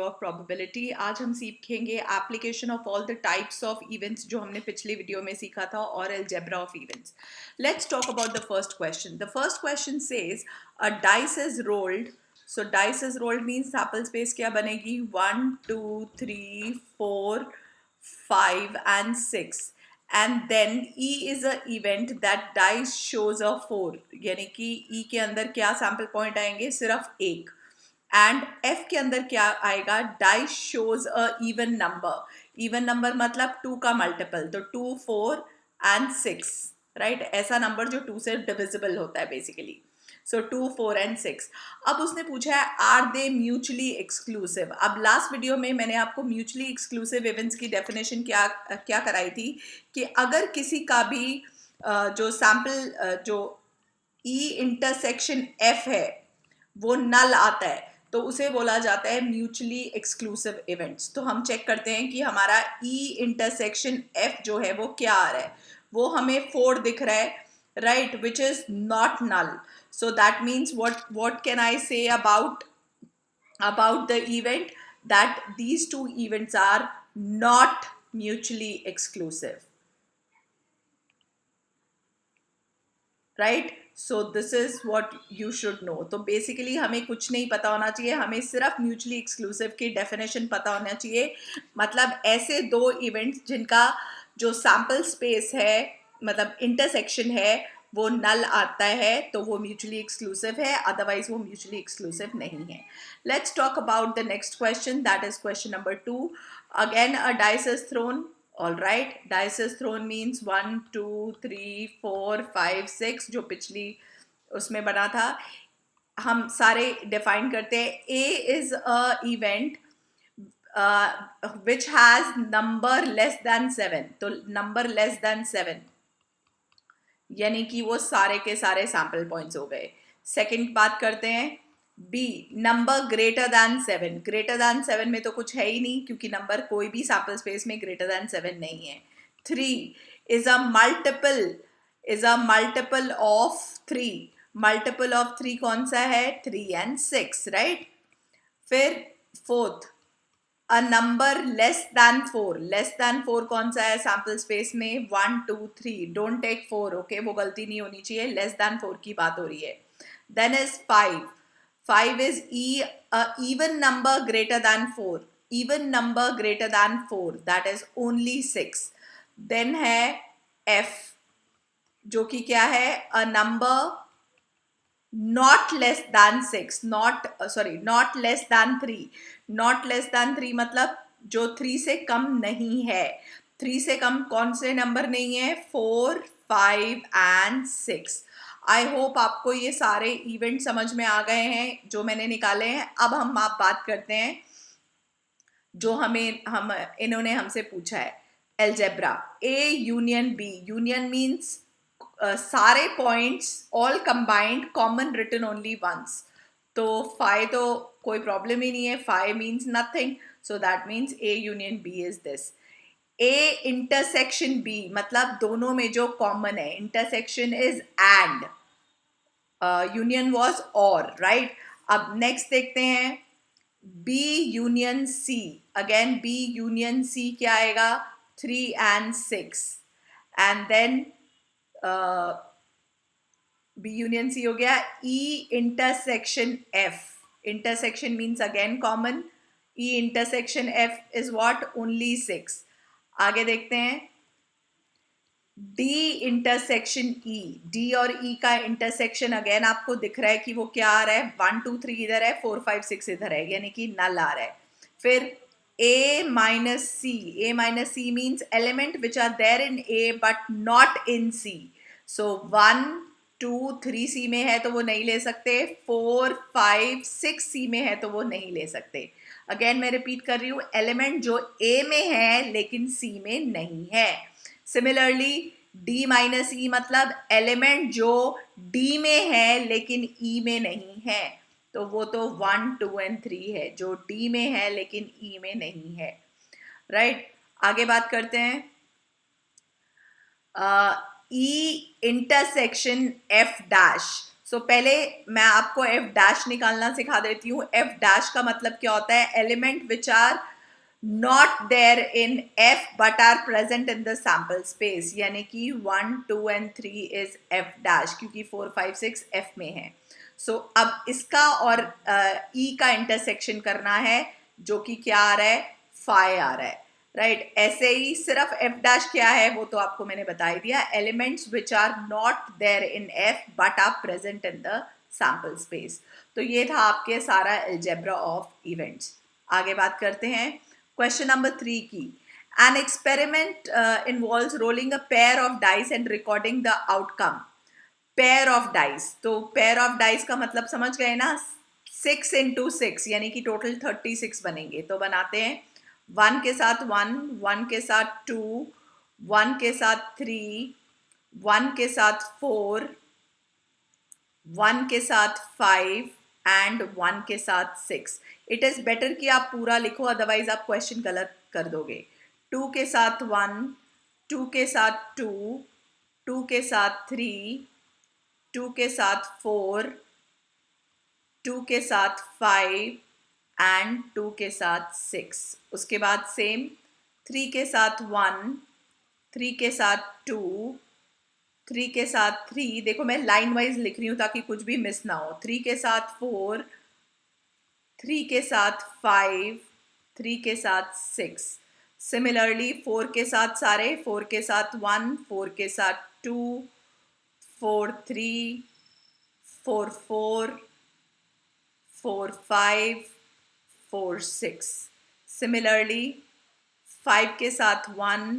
Of probability. आज हम सीखेंगे application of all the types of events जो हमने पिछली वीडियो में सीखा था और algebra of events. Let's talk about the first question. The first question says a dice is rolled. So dice is rolled means sample space क्या बनेगी? 1 2 3 4 5 and 6 and then E is a event that dice shows a 4, यानी कि E के अंदर क्या sample point आएंगे? सिर्फ एक। एंड एफ के अंदर क्या आएगा? डाइस शोज अ इवन नंबर। इवन नंबर मतलब 2 का मल्टीपल, तो 2 4 एंड 6, राइट? ऐसा नंबर जो 2 से डिविजिबल होता है बेसिकली। So 2 4 and 6। अब उसने पूछा है आर दे म्यूचुअली एक्सक्लूसिव। अब लास्ट वीडियो में मैंने आपको म्यूचुअली एक्सक्लूसिव इवेंट्स की डेफिनेशन क्या क्या कराई थी कि अगर किसी का भी जो सैंपल जो ई इंटरसेक्शन एफ है वो नल आता है तो उसे बोला जाता है म्यूचुअली एक्सक्लूसिव इवेंट्स। तो हम चेक करते हैं कि हमारा ई इंटरसेक्शन एफ जो है वो क्या आ रहा है। वो हमें 4 दिख रहा है, right, which is not null. So that means what can I say about the event? That these two events are not mutually exclusive, right? So this is what you should know. तो basically हमें कुछ नहीं पता होना चाहिए, हमें सिर्फ mutually exclusive की डेफिनेशन पता होना चाहिए। मतलब ऐसे दो इवेंट्स जिनका जो सैंपल स्पेस है, मतलब इंटरसेक्शन है, वो नल आता है तो वो म्यूचुअली एक्सक्लूसिव है, अदरवाइज वो म्यूचुअली एक्सक्लूसिव नहीं है। Let's talk about the next question, that is question number 2। Again a dice is throne. All right, dice is thrown means 1 2 3 4 5 6 जो पिछली उसमें बना था। हम सारे डिफाइन करते हैं। A is a event which has number less than 7, तो number less than 7 यानी कि वो सारे के सारे सैंपल पॉइंट्स हो गए। सेकंड बात करते हैं B, number greater than 7। Greater than 7 में तो कुछ है ही नहीं क्योंकि नंबर कोई भी सैंपल स्पेस में ग्रेटर दैन 7 नहीं है। 3 is a multiple of 3। Multiple of 3 कौन सा है? 3 एंड 6, राइट? फिर fourth, a number less than 4। Less than 4 कौन सा है सैंपल स्पेस में? 1 2 3। Don't take 4, okay? वो गलती नहीं होनी चाहिए, लेस दैन 4 की बात हो रही है। Then is 5। 5 is even number greater than 4. Even number greater than 4, that is only 6. Then है F जो कि क्या है? A number not less than 6, not less than 3. Not less than 3 मतलब जो 3 से कम नहीं है। 3 से कम कौन से नंबर नहीं है? 4 5 एंड 6। आई होप आपको ये सारे इवेंट समझ में आ गए हैं जो मैंने निकाले हैं। अब हम आप बात करते हैं जो हम इन्होंने हमसे पूछा है, algebra. A union B. Union means सारे points all combined, common written only once. तो 5 तो कोई प्रॉब्लम ही नहीं है, 5 means nothing, so that means A union B is this. A intersection B मतलब दोनों में जो कॉमन है। Intersection is and, union was or, right? अब नेक्स्ट देखते हैं B union C. Again B union C क्या आएगा? 3 and 6। And then B union सी हो गया। E intersection F. Intersection means again common. E intersection F is what? Only 6। आगे देखते हैं डी इंटरसेक्शन ई। डी और ई का इंटरसेक्शन अगेन आपको दिख रहा है कि वो क्या आ रहा है? 1 2 3 इधर है, 4 5 6 इधर है, यानी कि नल आ रहा है। फिर A minus C. A minus C means element which are there in A but not in C. So 1 2 3 C में है तो वो नहीं ले सकते, 4 5 6 सी में है तो वो नहीं ले सकते। अगेन मैं रिपीट कर रही हूँ, एलिमेंट जो ए में है लेकिन सी में नहीं है। सिमिलरली D माइनस ई मतलब एलिमेंट जो D में है लेकिन E में नहीं है, तो वो तो 1 2 एंड 3 है जो D में है लेकिन E में नहीं है, राइट? आगे बात करते हैं E इंटरसेक्शन F डैश। पहले मैं आपको एफ डैश निकालना सिखा देती हूँ. एफ डैश का मतलब क्या होता है? Element which are not there in F but are present in the sample space, यानी कि 1, 2 एंड 3 इज एफ डैश, क्योंकि 4, 5, 6 एफ में है. अब इसका और ई का इंटरसेक्शन करना है, जो कि क्या आ रहा है? फाई आ रहा है, राइट. ऐसे ही सिर्फ एफ डैश क्या है वो तो आपको मैंने बता ही दिया. Elements which are not there in F but are present in the sample space. तो ये था आपके सारा अलजेब्रा ऑफ इवेंट्स. आगे बात करते हैं क्वेश्चन नंबर 3 की. An experiment involves rolling a pair of dice and recording the outcome. Pair of dice, तो पेयर ऑफ डाइस का मतलब समझ गए ना? 6 into 6 यानी कि टोटल 36 बनेंगे. तो बनाते हैं. 1 के साथ 1, 1 के साथ 2, 1 के साथ 3, 1 के साथ 4, 1 के साथ 5 एंड 1 के साथ 6. इट इज बेटर कि आप पूरा लिखो, अदरवाइज आप क्वेश्चन गलत कर दोगे. 2 के साथ 1, 2 के साथ 2, 2 के साथ 3, 2 के साथ 4, 2 के साथ 5 एंड 2 के साथ 6. उसके बाद सेम 3 के साथ 1, 3 के साथ 2, 3 के साथ 3. देखो मैं लाइन वाइज लिख रही हूँ ताकि कुछ भी मिस ना हो. 3 के साथ 4, 3 के साथ 5, 3 के साथ 6. सिमिलरली 4 के साथ सारे, 4 के साथ 1, 4 के साथ 2, 4, 3, 4, 4, 4, 5, 4, 6. सिमिलरली 5 के साथ 1,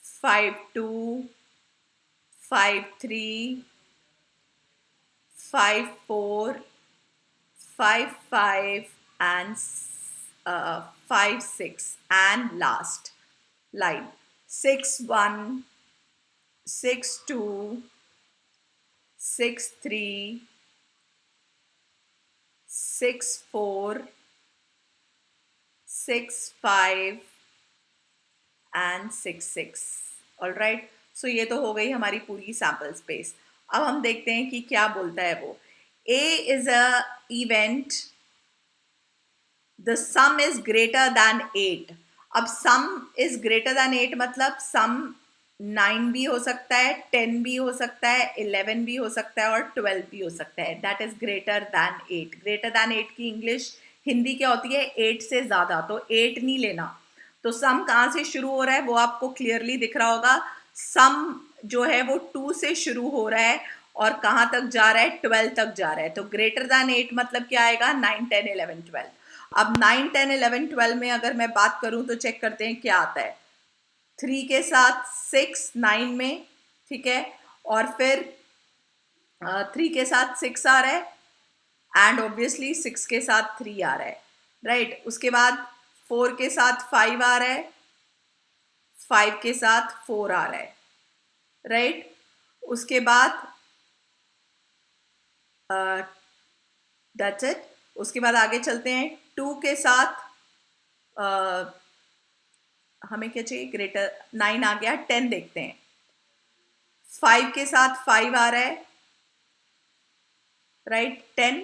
5, 2, 5, 3, 5, 4, 5, 5 and 5, 6. And last line 6, 1, 6, 2, 6, 3, 6, 4, 6, 5 and 6, 6. All right. So ये तो हो गई हमारी पूरी सैम्पल स्पेस. अब हम देखते हैं कि क्या बोलता है वो. A is a event, the sum is greater than 8. अब sum is greater than 8 मतलब sum 9 भी हो सकता है, 10 भी हो सकता है, 11 भी हो सकता है और 12 भी हो सकता है. That is greater than 8. Greater than 8 की इंग्लिश हिंदी क्या होती है? 8 से ज्यादा. तो 8 नहीं लेना. तो सम कहाँ से शुरू हो रहा है वो आपको क्लियरली दिख रहा होगा. सम जो है वो 2 से शुरू हो रहा है और कहाँ तक जा रहा है? 12 तक जा रहा है. तो ग्रेटर दैन 8 मतलब क्या आएगा? 9, 10, 11, 12. अब 9, 10, 11, 12 में अगर मैं बात करूं तो चेक करते हैं क्या आता है. 3 के साथ 6 9 में, ठीक है. और फिर 3 के साथ 6 आ रहा है एंड ऑब्वियसली 6 के साथ 3 आ रहा है, राइट. उसके बाद 4 के साथ 5 आ रहा है, 5 के साथ 4 आ रहा है, राइट. उसके बाद दैट्स इट. उसके बाद आगे चलते हैं. 2 के साथ हमें क्या चाहिए? ग्रेटर 9 आ गया. 10 देखते हैं. 5 के साथ 5 आ रहा है, राइट. 10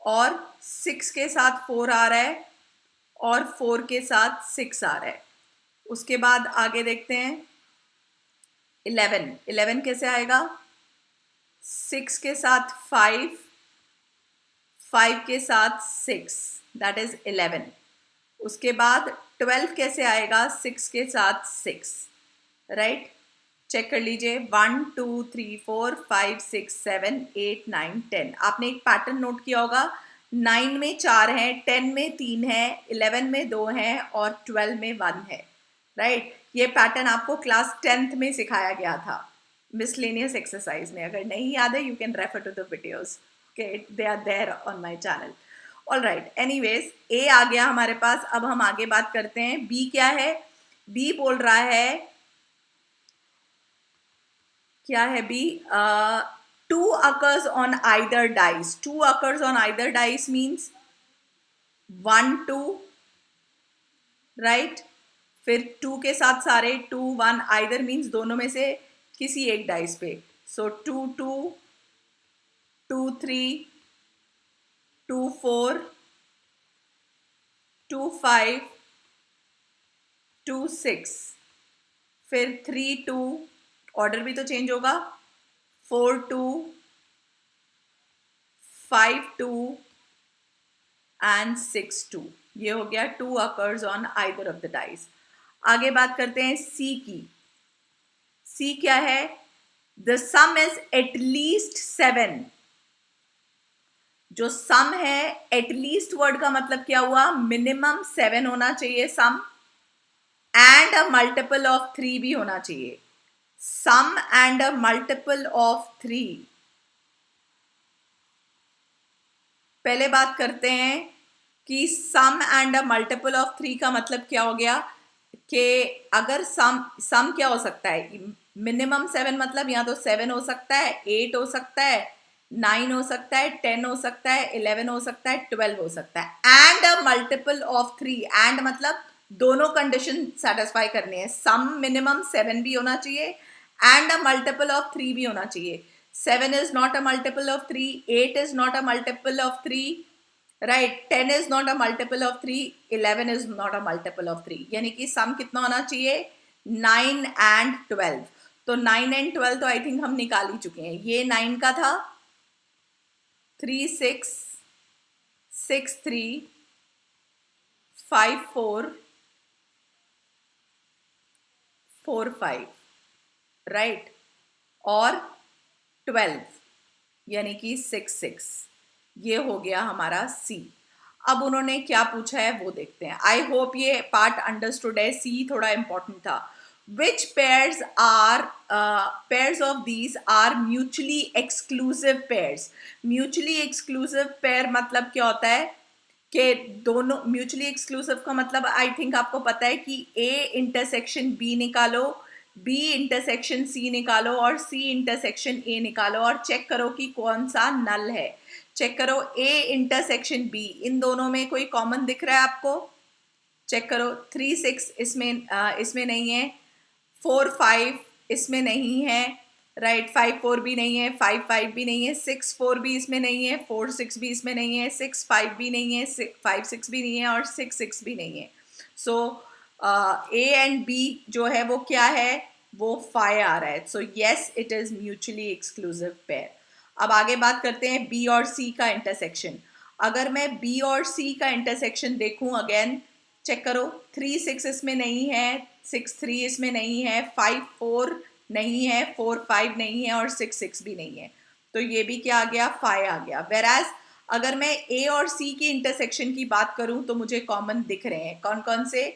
और 6 के साथ 4 आ रहा है और 4 के साथ 6 आ रहा है. उसके बाद आगे देखते हैं. 11. 11 कैसे आएगा? 6 के साथ 5, 5 के साथ 6, दैट इज 11. उसके बाद 12 कैसे आएगा? 6 के साथ 6, राइट. चेक कर लीजिए. 1, 2, 3, 4, 5, 6, 7, 8, 9, 10. आपने एक पैटर्न नोट किया होगा. 9 में 4 हैं, 10 में 3 है, 11 में 2 हैं और 12 में 1 है, राइट. ये पैटर्न आपको क्लास 10th में सिखाया गया था मिसलेनियस एक्सरसाइज में. अगर नहीं याद है you can refer to the videos. Okay, they are there on my channel. All right. Anyways, A आ गया हमारे पास. अब हम आगे बात करते हैं. बी क्या है? बी बोल रहा है, क्या है B? 2 occurs on either dice. 2 occurs on either dice means 1, 2, right. फिर 2 के साथ सारे 2, 1 आइदर मीन्स दोनों में से किसी एक डाइस पे. सो 2, 2, 3, 2 4, 2 5, 2 6, फिर 3 2, ऑर्डर भी तो चेंज होगा, 4 2, 5 2 एंड 6 2. ये हो गया 2 occurs on either of the dice. आगे बात करते हैं सी की. सी क्या है? The some is at least 7. जो सम है, एटलीस्ट वर्ड का मतलब क्या हुआ? मिनिमम 7 होना चाहिए सम, एंड अ मल्टीपल ऑफ 3 भी होना चाहिए. सम एंड अ मल्टीपल ऑफ 3. पहले बात करते हैं कि सम एंड अ मल्टीपल ऑफ 3 का मतलब क्या हो गया कि अगर सम क्या हो सकता है? मिनिमम 7 मतलब या तो 7 हो सकता है, 8 हो सकता है, 9 हो सकता है, 10 हो सकता है, 11 हो सकता है, 12 हो सकता है. And a multiple of 3. And मतलब दोनों कंडीशन सेटिस्फाई करनी है. सम मिनिमम 7 भी होना चाहिए एंड अ मल्टीपल ऑफ 3 भी होना चाहिए. 7 is not a multiple of 3, 8 is not a multiple of 3, right? 10 is not a multiple of 3, 11 is not a multiple of 3. यानी कि सम कितना होना चाहिए? 9 and 12. तो 9 and 12 तो आई थिंक हम निकाल ही चुके हैं. ये 9 का था, 3 6, 6 3, 5 4, 4 5, राइट? और 12 यानी कि 6 6. ये हो गया हमारा सी. अब उन्होंने क्या पूछा है वो देखते हैं. आई होप ये पार्ट अंडरस्टूड है. सी थोड़ा इंपॉर्टेंट था. Which pairs of these are mutually exclusive pairs. Mutually exclusive pair मतलब क्या होता है कि दोनों म्यूचुअली एक्सक्लूसिव का मतलब आई थिंक आपको पता है कि ए इंटरसेक्शन बी निकालो, बी इंटरसेक्शन सी निकालो और सी इंटरसेक्शन ए निकालो और चेक करो कि कौन सा नल है. चेक करो ए इंटरसेक्शन बी, इन दोनों में कोई कॉमन दिख रहा है आपको? चेक करो. 3 6 इसमें नहीं है, 4 5 इसमें नहीं है, राइट? 5 4 भी नहीं है, 5 5 भी नहीं है, 6 4 भी इसमें नहीं है, 4 6 भी इसमें नहीं है, 6 5 भी नहीं है, 5 6 भी नहीं है और 6 6 भी नहीं है. सो ए एंड बी जो है वो क्या है? वो 5 आ रहा है. So yes, it is mutually exclusive pair. अब आगे बात करते हैं बी और सी का इंटरसेक्शन. अगर मैं बी और सी का इंटरसेक्शन देखूं, अगेन चेक करो. 3 6 इसमें नहीं है, 6 3 इसमें नहीं है, 5 4 नहीं है, 4 5 नहीं है और 6 6 भी नहीं है. तो ये भी क्या आ गया? 5 आ गया. वेराज अगर मैं ए और सी की इंटरसेक्शन की बात करूं तो मुझे कॉमन दिख रहे हैं. कौन कौन से?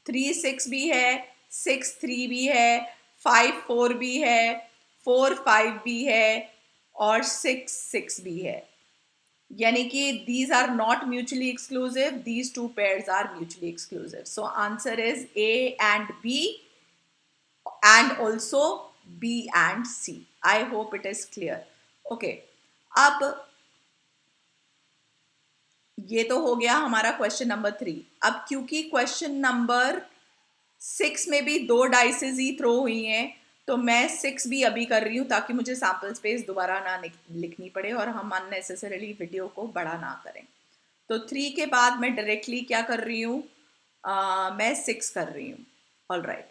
3 6 भी है, 6 3 भी है, 5 4 भी है, 4 5 भी है और 6 6 भी है. यानी कि these are not mutually exclusive, these two pairs are mutually exclusive. So answer is A and B and also B and C. I hope it is clear. Okay. अब ये तो हो गया हमारा क्वेश्चन नंबर 3. अब क्योंकि क्वेश्चन नंबर 6 में भी 2 डाइसेस ही थ्रो हुई हैं तो मैं 6 भी अभी कर रही हूँ ताकि मुझे सैम्पल स्पेस दोबारा ना लिखनी पड़े और हम अननेसेसरीली वीडियो को बड़ा ना करें. तो 3 के बाद मैं डायरेक्टली क्या कर रही हूँ? मैं 6 कर रही हूँ. All right,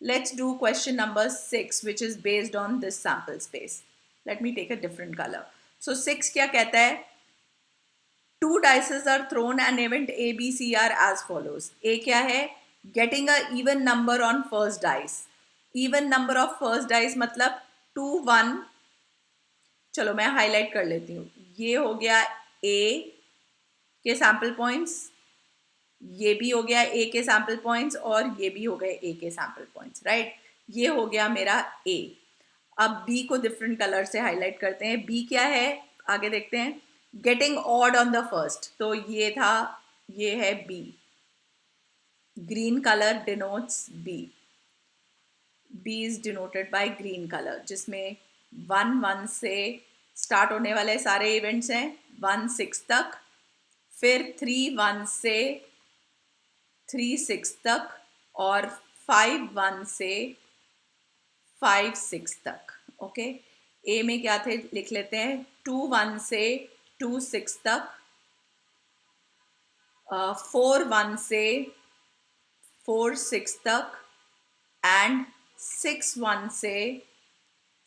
let's do question number 6 which is based on this sample space. Let me take a different colour. So 6 क्या कहता है? 2 dices are thrown and event A, B, C are as follows. A क्या है? Getting a even number on first dice. Even number of first dice मतलब 2 1. चलो मैं highlight कर लेती हूँ. ये हो गया A के सैम्पल पॉइंट्स, ये भी हो गया A के सैम्पल पॉइंट्स और ये भी हो गए A के सैम्पल पॉइंट्स, राइट? ये हो गया मेरा A. अब B को डिफरेंट कलर से हाईलाइट करते हैं. B क्या है? आगे देखते हैं. Getting odd on the first, तो ये था, ये है B. Green colour denotes B. B is denoted by green colour जिसमें 1 1 से स्टार्ट होने वाले सारे इवेंट्स हैं 1 6 तक, फिर 3 1 से 3 6 तक और 5 1 से 5 6 तक. ओके. ए में क्या थे लिख लेते हैं. 2 1 से 2 6 तक, 4 1 से 4 6 तक एंड 6 1 से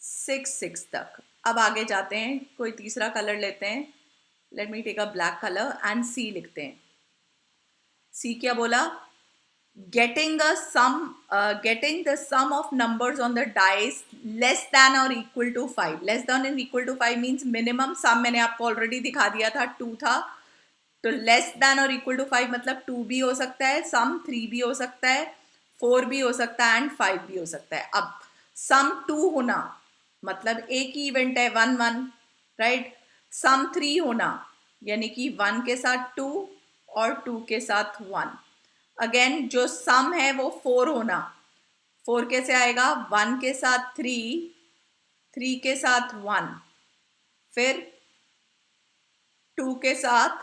6 6 तक। अब आगे जाते हैं, कोई तीसरा कलर लेते हैं। Let me take a black colour and C लिखते हैं। सी क्या बोला? getting the sum of numbers on the dice less than or equal to 5. Less than or equal to 5 means minimum sum मैंने आपको ऑलरेडी दिखा दिया था, 2 था, तो लेस देन और इक्वल टू 5 मतलब 2 भी हो सकता है, सम 3 भी हो सकता है, 4 भी हो सकता है एंड 5 भी हो सकता है। अब सम 2 होना मतलब एक ही इवेंट है, 1 1, राइट। सम 3 होना यानी कि 1 के साथ 2 और 2 के साथ 1। अगेन जो सम है वो 4 होना, 4 कैसे आएगा? 1 के साथ 3, 3 के साथ 1, फिर 2 के साथ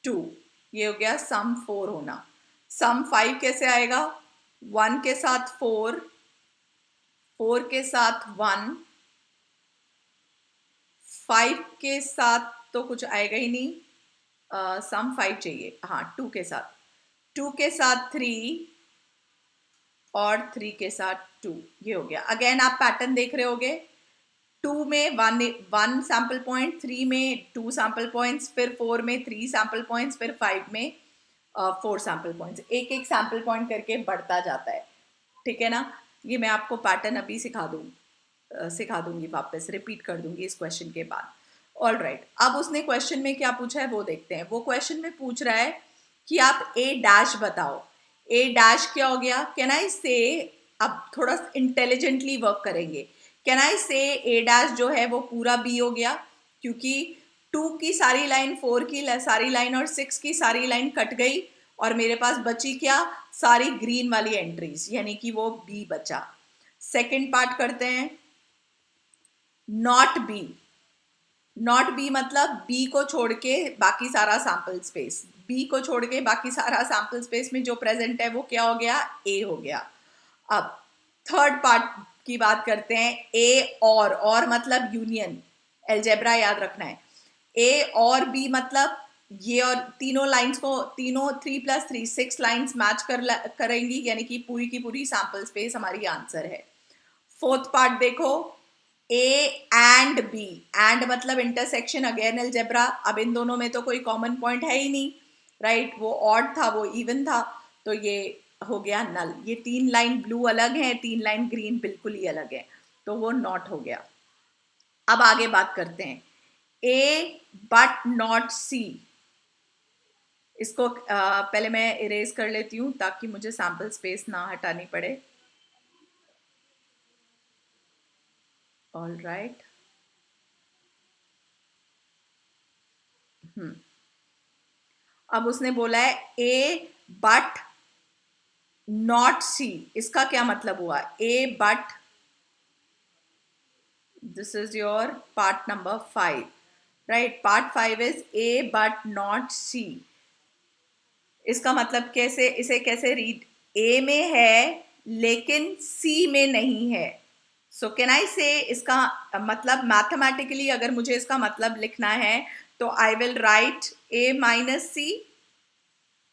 2, ये हो गया सम 4 होना। सम 5 कैसे आएगा? 1 के साथ 4, 4 के साथ 1, 5 के साथ तो कुछ आएगा ही नहीं, सम 5 चाहिए, हाँ 2 के साथ, 2 के साथ 3 और 3 के साथ 2, ये हो गया। अगेन आप पैटर्न देख रहे होगे, 2 में 1 सैंपल पॉइंट, 3 में 2 सैंपल पॉइंट्स, फिर 4 में 3 सैंपल पॉइंट्स, फिर 5 में 4 सैंपल पॉइंट्स, एक एक सैंपल पॉइंट करके बढ़ता जाता है, ठीक है ना। ये मैं आपको पैटर्न अभी सिखा दूंगी, वापस रिपीट कर दूंगी इस क्वेश्चन के बाद। ऑल राइट, अब उसने क्वेश्चन में क्या पूछा है वो देखते हैं। वो क्वेश्चन में पूछ रहा है कि आप ए डैश बताओ। ए डैश क्या हो गया? कैन आई से, अब थोड़ा इंटेलिजेंटली वर्क करेंगे। कैन आई से ए डैश जो है वो पूरा बी हो गया, क्योंकि 2 की सारी लाइन, 4 की सारी लाइन और 6 की सारी लाइन कट गई और मेरे पास बची क्या? सारी ग्रीन वाली एंट्रीज, यानी कि वो बी बचा। सेकेंड पार्ट करते हैं, नॉट बी। नॉट बी मतलब बी को छोड़ के बाकी सारा सैंपल स्पेस, बी को छोड़ के बाकी सारा सैंपल स्पेस में जो प्रेजेंट है वो क्या हो गया? ए हो गया। अब थर्ड पार्ट की बात करते हैं, ए और मतलब यूनियन, अलजेब्रा याद रखना है। ए और बी मतलब ये और तीनों लाइंस को, तीनों 3 + 3 6 लाइंस मैच करेंगी, यानी कि पूरी की पूरी सैंपल स्पेस हमारी आंसर है। फोर्थ पार्ट देखो, ए एंड बी, एंड मतलब इंटरसेक्शन, अगेन अलजेब्रा। अब इन दोनों में तो कोई कॉमन पॉइंट है ही नहीं, राइट। वो ऑड था, वो इवन था, तो ये हो गया नल। ये 3 लाइन ब्लू अलग है, 3 लाइन ग्रीन बिल्कुल ही अलग है, तो वो नॉट हो गया। अब आगे बात करते हैं, ए बट नॉट सी। इसको पहले मैं इरेज कर लेती हूँ ताकि मुझे सैंपल स्पेस ना हटानी पड़े। ऑल राइट, अब उसने बोला है ए बट नॉट सी। इसका क्या मतलब हुआ? A but, this is your part number 5, right. Part 5 is A but not C. इसका मतलब कैसे, इसे कैसे रीड? ए में है लेकिन सी में नहीं है। सो कैन आई से, इसका मतलब मैथमेटिकली अगर मुझे इसका मतलब लिखना है तो I will write A minus C,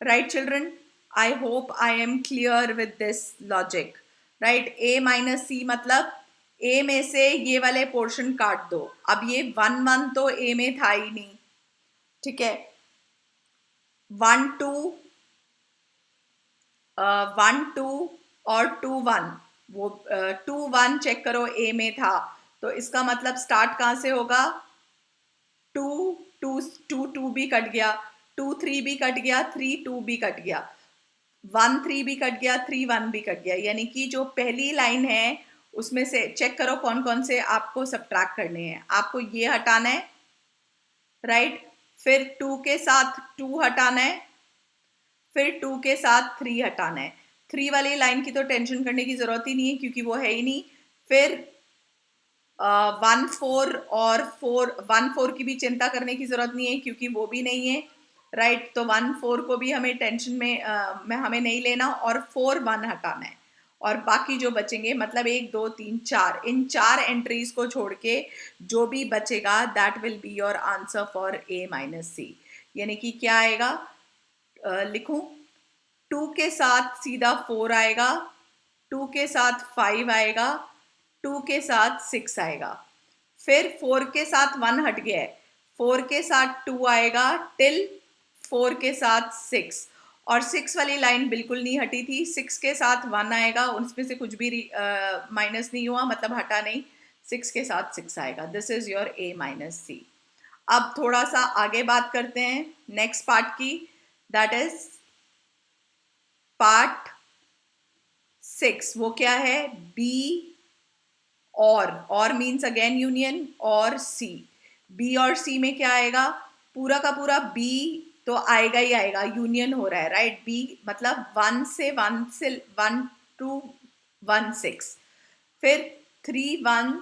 right children, I hope I am clear with this logic, right। a minus c मतलब a में से ये वाले पोर्शन काट दो। अब ये 1 1 तो a में था ही नहीं, ठीक है। 1 2 1 2 और 2 1, वो 2 1 चेक करो a में था, तो इसका मतलब स्टार्ट कहाँ से होगा? 2 2 2 2 भी कट गया, 2 3 भी कट गया, 3 2 भी कट गया, 1 3 भी कट गया, 3 1 भी कट गया। यानी कि जो पहली लाइन है उसमें से चेक करो कौन कौन से आपको सब्ट्रैक्ट करने हैं। आपको ये हटाना है, राइट। फिर 2 के साथ 2 हटाना है, फिर 2 के साथ 3 हटाना है। 3 वाली लाइन की तो टेंशन करने की जरूरत ही नहीं है क्योंकि वो है ही नहीं। फिर 1 4 और 1 4 की भी चिंता करने की जरूरत नहीं है क्योंकि वो भी नहीं है, राइट। तो 1 4 को भी हमें टेंशन में हमें नहीं लेना, और 4 1 हटाना है। और बाकी जो बचेंगे मतलब 1 2 3 4, इन 4 एंट्रीज को छोड़ के जो भी बचेगा that will be your answer for A minus C। यानी कि क्या आएगा, लिखूं, 2 के साथ सीधा 4 आएगा, 2 के साथ 5 आएगा, 2 के साथ 6 आएगा, फिर 4 के साथ 1 हट गया है, 4 के साथ 2 आएगा टिल 4 के साथ 6, और 6 वाली लाइन बिल्कुल नहीं हटी थी, 6 के साथ 1 आएगा, उसमें से कुछ भी माइनस नहीं हुआ, मतलब हटा नहीं, 6 के साथ 6 आएगा। This is your A minus C। अब थोड़ा सा आगे बात करते हैं नेक्स्ट पार्ट की, दैट इज पार्ट 6। वो क्या है, B और मीन्स अगेन यूनियन, और C। B और C में क्या आएगा, पूरा का पूरा B तो आएगा ही आएगा, यूनियन हो रहा है, राइट। B मतलब 1 से 1 टू 1 6, फिर 3 1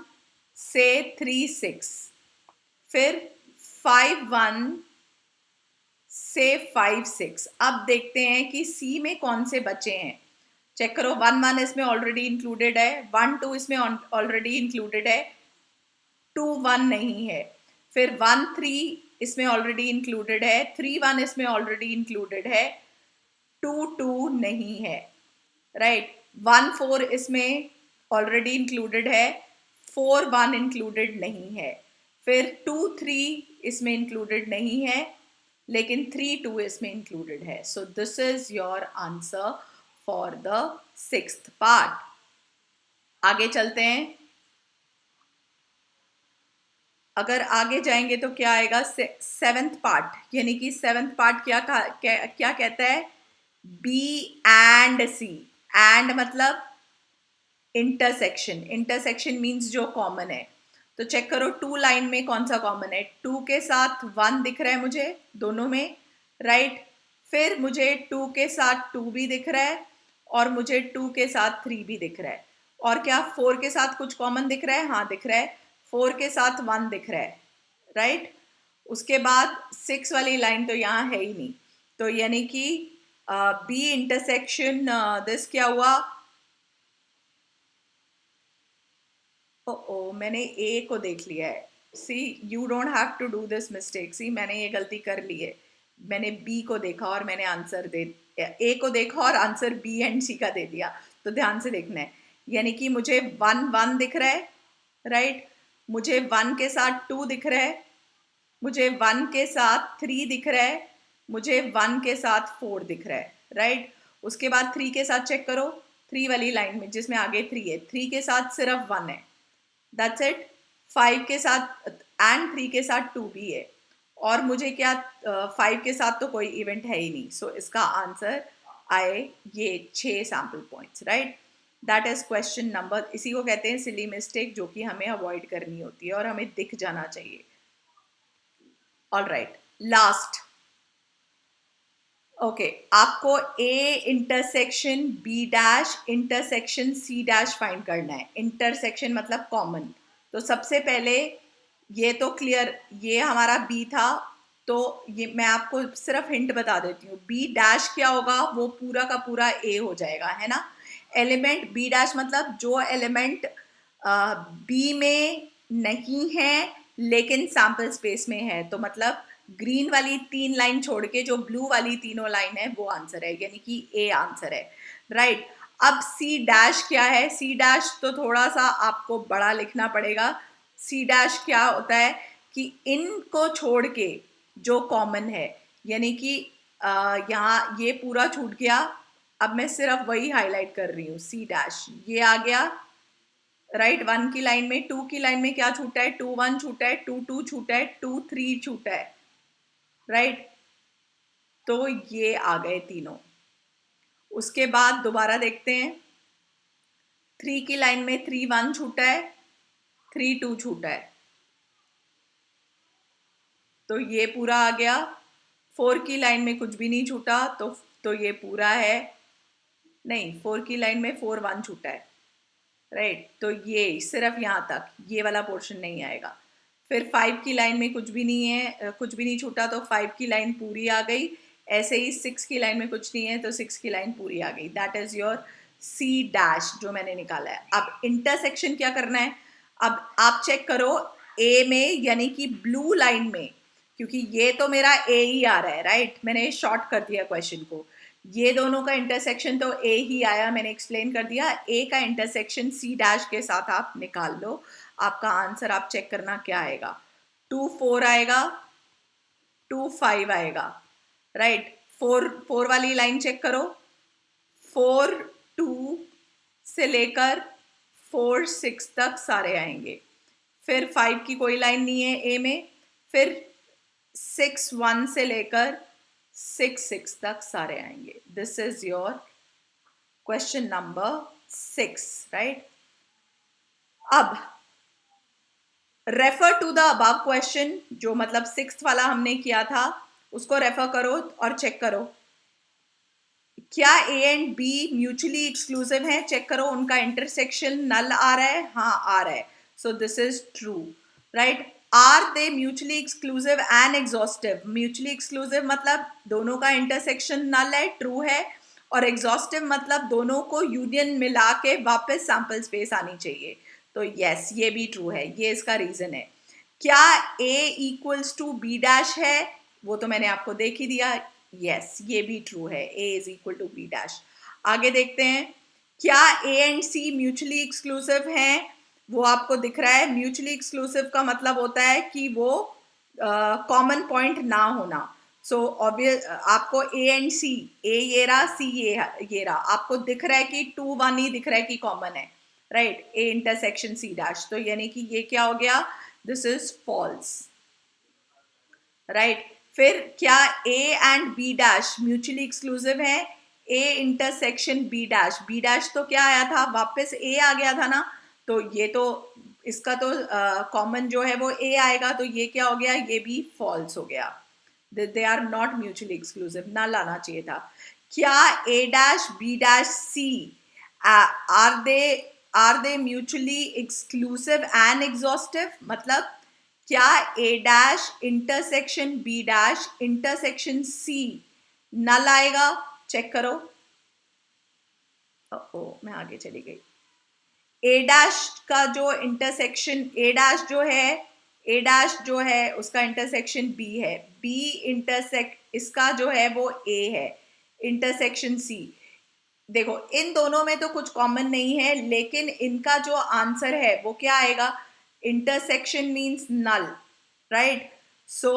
से 3 6, फिर 5 1 से 5 6। अब देखते हैं कि C में कौन से बचे हैं। चेक करो, 1 1 इसमें ऑलरेडी इंक्लूडेड है, 1 2 इसमें ऑलरेडी इंक्लूडेड है, 2 1 नहीं है, फिर 1 3 इसमें ऑलरेडी इंक्लूडेड है, 3 1 इसमें ऑलरेडी इंक्लूडेड है, 2 2 नहीं है, राइट। 1 4 इसमें ऑलरेडी इंक्लूडेड है, 4 1 इंक्लूडेड नहीं है, फिर 2 3 इसमें इंक्लूडेड नहीं है, लेकिन 3 2 इसमें इंक्लूडेड है। So this is your answer for the 6th part. आगे चलते हैं, अगर आगे जाएंगे तो क्या आएगा, 7th पार्ट, यानी कि 7th पार्ट क्या कहता है, B एंड C। एंड मतलब इंटरसेक्शन, इंटरसेक्शन मीन्स जो कॉमन है। तो चेक करो 2 लाइन में कौन सा कॉमन है, 2 के साथ 1 दिख रहा है मुझे दोनों में, राइट। फिर मुझे 2 के साथ 2 भी दिख रहा है, और मुझे 2 के साथ 3 भी दिख रहा है, और क्या 4 के साथ कुछ कॉमन दिख रहा है, हाँ दिख रहा है, 4 के साथ 1 दिख रहा है, राइट। उसके बाद 6 वाली लाइन तो यहाँ है ही नहीं, तो यानी कि B इंटरसेक्शन दिस क्या हुआ, ओ मैंने ए को देख लिया है। See you don't have to do this mistake, see मैंने ये गलती कर ली है, मैंने बी को देखा और मैंने आंसर दे, ए को देखा और आंसर बी एंड सी का दे दिया। तो ध्यान से देखना है, यानी कि मुझे 1 1 दिख रहा है, राइट, मुझे 1 के साथ 2 दिख रहा है, मुझे 1 के साथ 3 दिख रहा है, मुझे 1 के साथ 4 दिख रहा है, राइट। उसके बाद 3 के साथ चेक करो, 3 वाली लाइन में जिसमें आगे 3 है, 3 के साथ सिर्फ 1 है, दैट्स इट। 5 के साथ एंड 3 के साथ 2 भी है, और मुझे क्या 5 के साथ तो कोई इवेंट है ही नहीं, सो इसका आंसर आए ये 6 sample points, right. That is question number, इसी को कहते हैं सिली मिस्टेक, जो कि हमें अवॉइड करनी होती है और हमें दिख जाना चाहिए। ऑल राइट, लास्ट, ओके, आपको A intersection B dash intersection C dash find करना है। इंटरसेक्शन मतलब कॉमन, तो सबसे पहले ये तो क्लियर, ये हमारा बी था, तो ये मैं आपको सिर्फ हिंट बता देती हूँ, बी डैश क्या होगा, वो पूरा का पूरा ए हो जाएगा, है ना। एलिमेंट बी डैश मतलब जो एलिमेंट बी में नहीं है लेकिन सैम्पल स्पेस में है, तो मतलब ग्रीन वाली 3 लाइन छोड़ के जो ब्लू वाली तीनों लाइन है वो आंसर है, यानी कि ए आंसर है, राइट। अब सी डैश क्या है, सी डैश तो थोड़ा सा आपको बड़ा लिखना पड़ेगा। सी डैश क्या होता है कि इनको छोड़ के जो कॉमन है, यानी कि यहाँ ये पूरा छूट गया, अब मैं सिर्फ वही हाईलाइट कर रही हूँ, सी डैश ये आ गया, राइट। 1 की लाइन में, 2 की लाइन में क्या छूटा है, 2 1 छूटा है, 2 2 छूटा है, 2 3 छूटा है, राइट। तो ये आ गए तीनों। उसके बाद दोबारा देखते हैं, 3 की लाइन में 3 1 छूटा है, 3 2 छूटा है, तो ये पूरा आ गया। 4 की लाइन में कुछ भी नहीं छूटा, तो ये पूरा है, नहीं 4 की लाइन में 4 1 छूटा है, राइट, तो ये सिर्फ यहाँ तक, ये वाला पोर्शन नहीं आएगा। फिर 5 की लाइन में कुछ भी नहीं है, कुछ भी नहीं छूटा, तो 5 की लाइन पूरी आ गई। ऐसे ही 6 की लाइन में कुछ नहीं है, तो 6 की लाइन पूरी आ गई। That is your C dash जो मैंने निकाला है। अब इंटरसेक्शन क्या करना है, अब आप चेक करो ए में, यानी कि ब्लू लाइन में, क्योंकि ये तो मेरा ए ही आ रहा है, राइट, मैंने शॉर्ट कर दिया क्वेश्चन को, ये दोनों का इंटरसेक्शन तो ए ही आया, मैंने एक्सप्लेन कर दिया। ए का इंटरसेक्शन सी डैश के साथ आप निकाल लो, आपका आंसर आप चेक करना क्या आएगा, 2 4 आएगा, 2 5 आएगा, राइट। 4 वाली लाइन चेक करो, 4 2 से लेकर 4 6 तक सारे आएंगे, फिर 5 की कोई लाइन नहीं है ए में, फिर 6 1 से लेकर 6 6 तक सारे आएंगे। This is your question number 6, right. अब refer to the above question, जो मतलब 6th वाला हमने किया था, उसको रेफर करो और चेक करो क्या A and B mutually exclusive है। चेक करो उनका इंटरसेक्शन नल आ रहा है, हाँ आ रहा है, so this is true, right. Are they mutually exclusive and exhaustive, mutually exclusive मतलब दोनों का इंटरसेक्शन नल है, ट्रू है, और एग्जॉस्टिव मतलब दोनों को यूनियन मिला के वापस सैंपल स्पेस आनी चाहिए, तो यस ये भी ट्रू है, ये इसका रीजन है। क्या ए इक्वल्स टू बी डैश है, वो तो मैंने आपको देख ही दिया, यस ये भी ट्रू है, A is equal to B dash. आगे देखते हैं, क्या A and C mutually exclusive हैं, वो आपको दिख रहा है। म्यूचुअली एक्सक्लूसिव का मतलब होता है कि वो कॉमन पॉइंट ना होना, सो ऑब्वियस आपको ए एंड सी, ए ये रहा, सी ये रहा, आपको दिख रहा है कि 2 1 ही दिख रहा है कि कॉमन है, right, A intersection C dash, तो यानी कि ये क्या हो गया, दिस इज फॉल्स, राइट। फिर क्या A and B dash mutually exclusive है, A intersection B dash, B dash तो क्या आया था, वापस ए आ गया था ना, तो ये तो इसका तो कॉमन जो है वो ए आएगा, तो ये क्या हो गया, ये भी फॉल्स हो गया, they are not mutually exclusive, ना लाना चाहिए था। क्या A dash B dash C are they mutually exclusive and exhaustive, मतलब क्या A dash intersection B dash intersection C null आएगा, चेक करो। ओ मैं आगे चली गई, ए डैश का जो इंटरसेक्शन, ए डैश जो है, ए डैश जो है उसका इंटरसेक्शन बी है, बी इंटरसेक्ट इसका जो है वो ए है, इंटरसेक्शन सी, देखो इन दोनों में तो कुछ कॉमन नहीं है, लेकिन इनका जो आंसर है वो क्या आएगा, intersection means null, right, so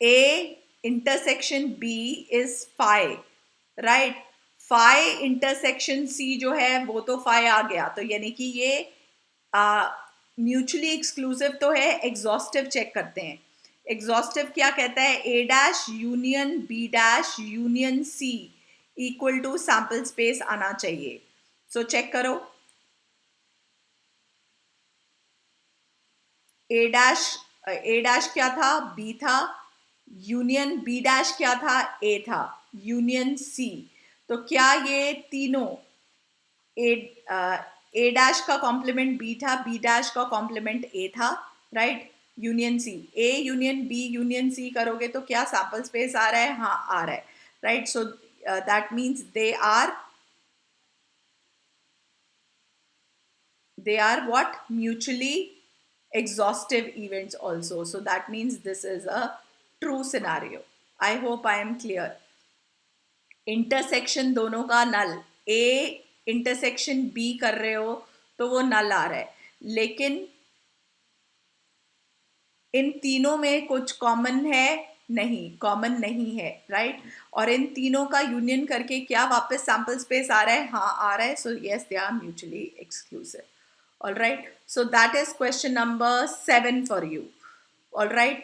A intersection B is phi, right? Phi intersection C जो है वो तो phi आ गया, तो यानी कि ये म्यूचुअली एक्सक्लूसिव तो है, एग्जॉस्टिव चेक करते हैं। एग्जॉस्टिव क्या कहता है, A dash union B dash union C equal to sample space आना चाहिए, सो चेक करो। ए डैश क्या था, बी था, यूनियन बी डैश क्या था, ए था, यूनियन सी, तो क्या ये तीनों ए डैश का कॉम्प्लीमेंट बी था, बी डैश का कॉम्प्लीमेंट ए था, right, union C, A union B union C करोगे तो क्या सैंपल स्पेस आ रहा है, हाँ आ रहा है, right, so that means they are what, mutually exhaustive events also, so that means this is a true scenario. I hope I am clear. Intersection दोनों का नल, ए इंटरसेक्शन बी कर रहे हो तो वो नल आ रहा है, लेकिन इन तीनों में कुछ कॉमन है नहीं, कॉमन नहीं है, राइट, और इन तीनों का यूनियन करके क्या वापस सैंपल स्पेस आ रहा है, हाँ आ रहा है, so yes they are mutually exclusive. All right, so that is question number 7 for you. All right,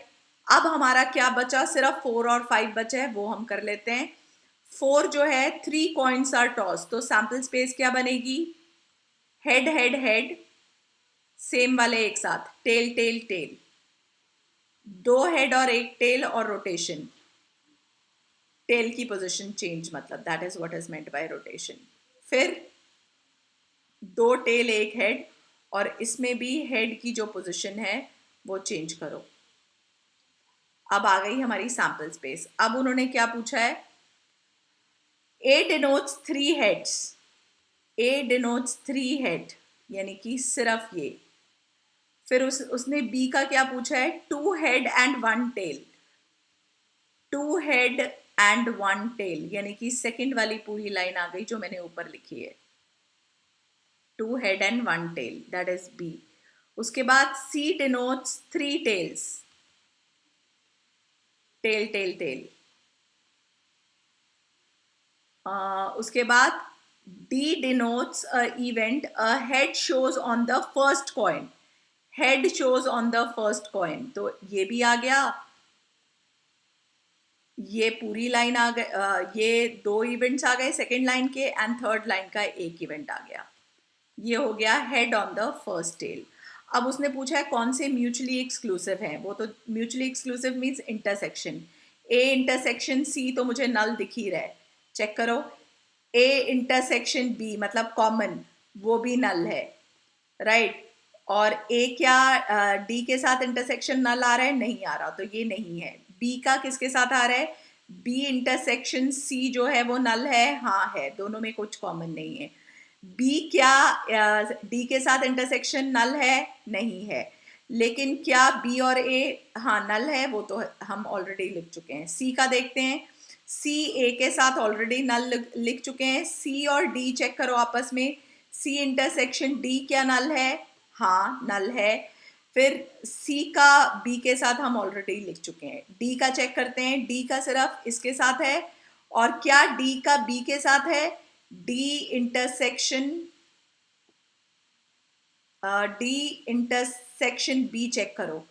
अब हमारा क्या बचा, सिर्फ 4 और 5 बचे हैं, वो हम कर लेते हैं। 4 जो है 3 coins are tossed, तो सैंपल स्पेस क्या बनेगी, हेड हेड हेड, सेम वाले एक साथ, टेल टेल टेल, 2 हेड और 1 टेल और रोटेशन, टेल की पोजीशन चेंज, मतलब that is what is meant by rotation. फिर 2 टेल 1 हेड, और इसमें भी हेड की जो पोजीशन है वो चेंज करो। अब आ गई हमारी सैंपल स्पेस। अब उन्होंने क्या पूछा है, A denotes three heads. A denotes three head, यानी कि सिर्फ ये. फिर उसने B का क्या पूछा है? 2 head and 1 tail. 2 head and 1 tail, यानी कि सेकंड वाली पूरी लाइन आ गई जो मैंने ऊपर लिखी है. 2 head and 1 tail, that is B. उसके बाद C denotes 3 tails. Tail, tail, tail. उसके बाद D denotes a event. A head shows on the first coin. Head shows on the first coin. तो ये भी आ गया. ये पूरी लाइन आ गई. ये 2 इवेंट्स आ गए सेकेंड लाइन के, एंड थर्ड लाइन का एक इवेंट आ गया. ये हो गया head on the first tail. अब उसने पूछा है कौन से म्यूचुअली एक्सक्लूसिव हैं. वो तो mutually exclusive means intersection. A intersection C तो मुझे नल दिख ही रहा है, चेक करो. ए इंटरसेक्शन बी मतलब कॉमन, वो भी नल है, राइट. और ए क्या डी के साथ इंटरसेक्शन नल आ रहा है? नहीं आ रहा, तो ये नहीं है. बी का किसके साथ आ रहा है? बी इंटरसेक्शन सी जो है वो नल है? हाँ है, दोनों में कुछ कॉमन नहीं है. बी क्या डी के साथ इंटरसेक्शन नल है? नहीं है. लेकिन क्या बी और ए, हाँ नल है, वो तो हम ऑलरेडी लिख चुके हैं. सी का देखते हैं. सी ए के साथ ऑलरेडी नल लिख चुके हैं. सी और डी चेक करो आपस में. सी इंटरसेक्शन डी क्या नल है? हाँ नल है. फिर सी का बी के साथ हम ऑलरेडी लिख चुके हैं. डी का चेक करते हैं. डी का सिर्फ इसके साथ है. और क्या डी का बी के साथ है? डी इंटरसेक्शन बी चेक करो.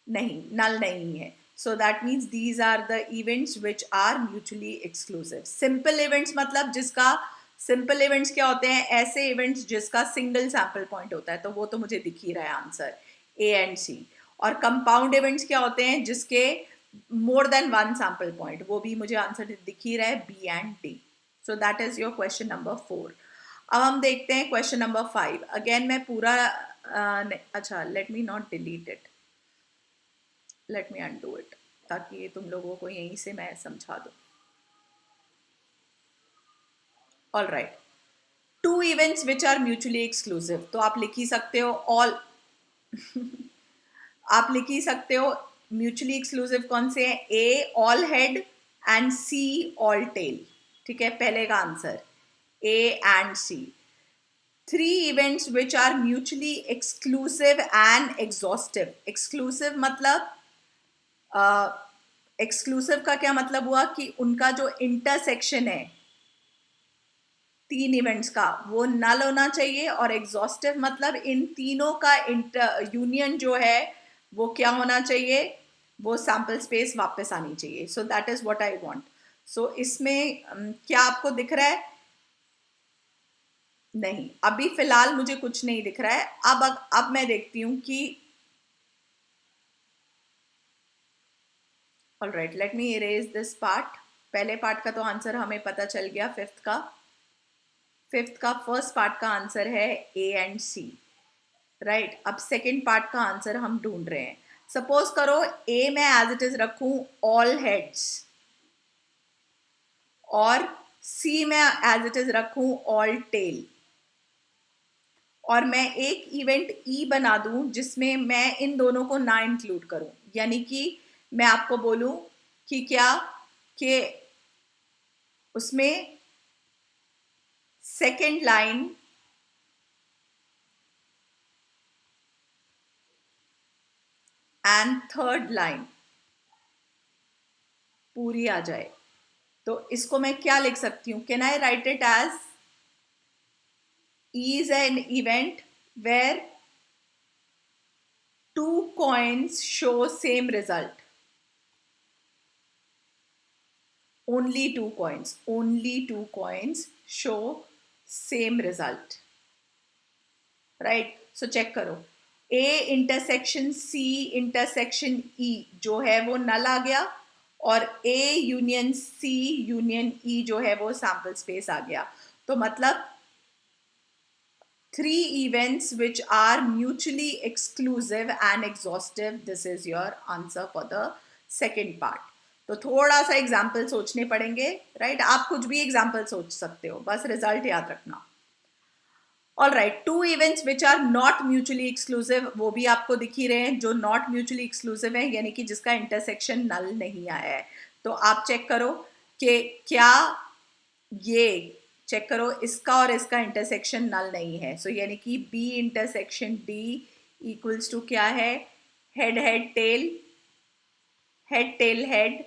नहीं, नल नहीं है. So that means these are the events which are mutually exclusive. Simple events मतलब जिसका, सिंपल इवेंट्स क्या होते हैं? ऐसे इवेंट्स जिसका सिंगल सैंपल पॉइंट होता है, तो वो तो मुझे दिख ही रहा है आंसर, ए एंड सी. और कंपाउंड इवेंट्स क्या होते हैं? जिसके मोर देन 1 सैंपल पॉइंट, वो भी मुझे आंसर दिख ही रहा है, B and D. So that is your question number 4. अब हम देखते हैं क्वेश्चन नंबर 5. अगेन मैं पूरा अच्छा, let me not delete it, let me undo it, ताकि तुम लोगों को यहीं से मैं समझा दूं. All right. 2 events which are mutually exclusive, तो आप लिख ही सकते हो ऑल आप लिख ही सकते हो म्यूचुअली एक्सक्लूसिव कौन से हैं? A all head and C all tail. ठीक है, पहले का answer A and C. 3 events which are mutually exclusive and exhaustive. Exclusive मतलब एक्सक्लूसिव का क्या मतलब हुआ? कि उनका जो इंटरसेक्शन है 3 इवेंट्स का, वो नल होना चाहिए. और एग्जॉस्टिव मतलब इन तीनों का यूनियन जो है वो क्या होना चाहिए? वो सैंपल स्पेस वापस आनी चाहिए. So that is what I want. So इसमें क्या आपको दिख रहा है? नहीं, अभी फिलहाल मुझे कुछ नहीं दिख रहा है. अब मैं देखती हूं कि all right, let me erase this part. पहले पार्ट का तो आंसर हमें पता चल गया. फिफ्थ का फर्स्ट पार्ट का आंसर है ए एंड सी, राइट. अब सेकेंड पार्ट का आंसर हम ढूंढ रहे हैं. सपोज करो ए में एज इट इज रखूं ऑल हेड्स, और सी में एज इट इज रखूं ऑल टेल, और मैं एक इवेंट ई बना दूं जिसमें मैं इन दोनों को ना इंक्लूड करूं. यानी कि मैं आपको बोलूं कि क्या, कि उसमें second line and third line पूरी आ जाए. तो इसको मैं क्या लिख सकती हूं? Can I write it as is an event where 2 coins show same result. Only 2 coins show same result, right. So check करो, A intersection C intersection E जो है वो नल आ गया, और A union C union E जो है वो sample space आ गया. तो मतलब 3 events which are mutually exclusive and exhaustive. This is your answer for the second part. तो थोड़ा सा एग्जाम्पल सोचने पड़ेंगे, राइट? आप कुछ भी एग्जाम्पल सोच सकते हो, बस रिजल्ट याद रखना। All right, two events which are not mutually exclusive, वो भी आपको दिख ही रहे हैं, जो नॉट म्यूचुअली एक्सक्लूसिव है यानी कि जिसका इंटरसेक्शन नल नहीं आया है। तो आप चेक करो कि क्या ये, चेक करो इसका और इसका इंटरसेक्शन नल नहीं है। सो यानी कि B intersection D equals to क्या है? Head head tail, head tail head,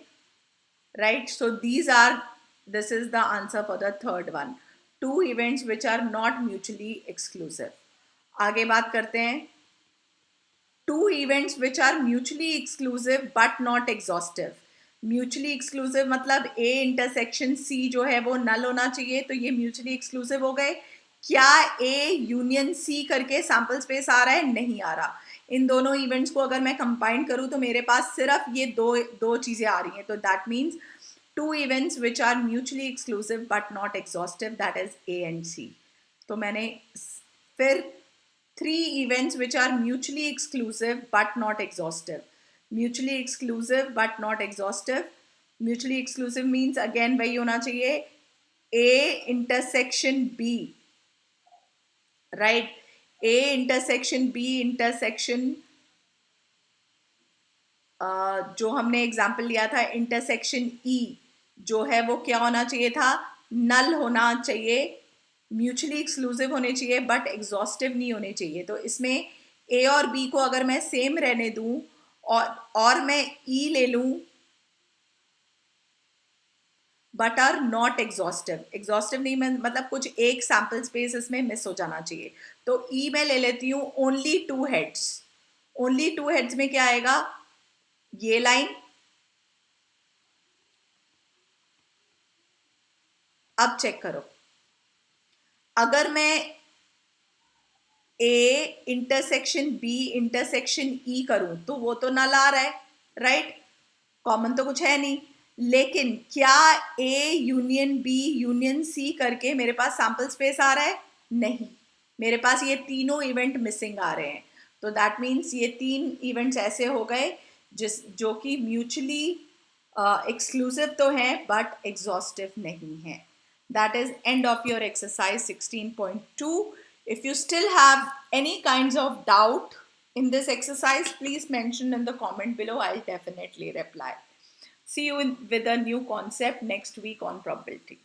right? So this is the answer for the third one, two events which are not mutually exclusive. आगे बात करते हैं, two events which are mutually exclusive but not exhaustive. Mutually exclusive मतलब ए intersection सी जो है वो नल होना चाहिए, तो ये म्यूचुअली एक्सक्लूसिव हो गए। क्या ए यूनियन सी करके सैंपल स्पेस आ रहा है? नहीं आ रहा। इन दोनों इवेंट्स को अगर मैं कंबाइन करूं तो मेरे पास सिर्फ ये दो चीजें आ रही हैं, तो that means two events which are mutually exclusive but not exhaustive, that is A and C. तो मैंने फिर three events which are mutually exclusive but not exhaustive, mutually exclusive but not exhaustive. Mutually exclusive means again वही होना चाहिए, A intersection B, right? A intersection B intersection, जो हमने example लिया था इंटरसेक्शन ई, जो है वो क्या होना चाहिए था? नल होना चाहिए, म्यूचुअली एक्सक्लूसिव होने चाहिए बट एग्जॉस्टिव नहीं होने चाहिए। तो इसमें ए और बी को अगर मैं सेम रहने दूं और मैं ई ले लूं but are not exhaustive, exhaustive नहीं मतलब कुछ एक सैंपल स्पेस इसमें मिस हो जाना चाहिए, तो ई में ले लेती हूं only two heads. Only two heads में क्या आएगा? ये लाइन। अब चेक करो, अगर मैं A intersection B intersection E करूं तो वो तो नल आ रहा है, राइट? कॉमन तो कुछ है नहीं। लेकिन क्या A union B union C करके मेरे पास सैंपल स्पेस आ रहा है? नहीं, मेरे पास ये तीनों इवेंट मिसिंग आ रहे हैं। तो दैट मीन्स ये तीन इवेंट्स ऐसे हो गए जो कि म्यूचुअली एक्सक्लूसिव तो हैं बट एग्जॉस्टिव नहीं है। That is end of your exercise 16.2. If you still have any kinds of doubt in this exercise, please mention in the comment below. I'll definitely reply. See you with a new concept next week on probability.